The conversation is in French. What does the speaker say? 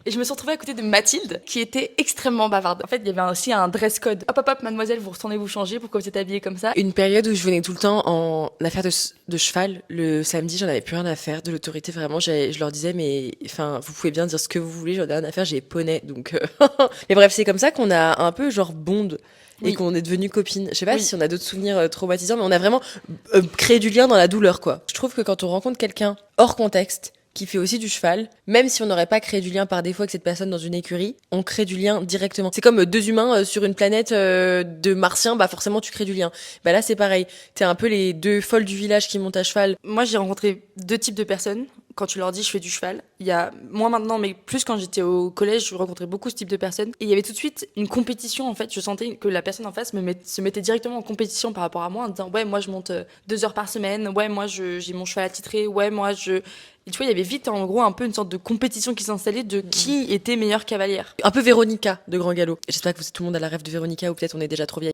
Et je me suis retrouvée à côté de Mathilde, qui était extrêmement bavarde. En fait, il y avait aussi un dress code. Hop, hop, hop, mademoiselle, vous retournez vous changer, pourquoi vous êtes habillée comme ça? Une période où je venais tout le temps en affaire de cheval. Le samedi, j'en avais plus rien à faire de l'autorité. Vraiment, je leur disais, mais enfin, vous pouvez bien dire ce que vous voulez, j'en ai rien à faire, j'ai poney. Donc, mais bref, c'est comme ça qu'on a un peu genre bond et Oui. qu'on est devenus copines. Je sais pas Oui. si on a d'autres souvenirs traumatisants, mais on a vraiment créé du lien dans la douleur, quoi. Je trouve que quand on rencontre quelqu'un hors contexte, qui fait aussi du cheval, même si on n'aurait pas créé du lien par défaut avec cette personne dans une écurie, on crée du lien directement. C'est comme deux humains sur une planète de martiens, bah forcément tu crées du lien. Bah là c'est pareil, t'es un peu les deux folles du village qui montent à cheval. Moi, j'ai rencontré deux types de personnes. Quand tu leur dis je fais du cheval, il y a moins maintenant, mais plus quand j'étais au collège, je rencontrais beaucoup ce type de personnes. Et il y avait tout de suite une compétition en fait. Je sentais que la personne en face se mettait directement en compétition par rapport à moi en disant ouais moi je monte 2 heures par semaine, ouais moi j'ai mon cheval attitré, ouais moi je. Et tu vois il y avait vite en gros un peu une sorte de compétition qui s'installait de qui était meilleure cavalière. Un peu Véronica de Grand Galop. J'espère que tout le monde a la rêve de Véronica ou peut-être on est déjà trop vieille.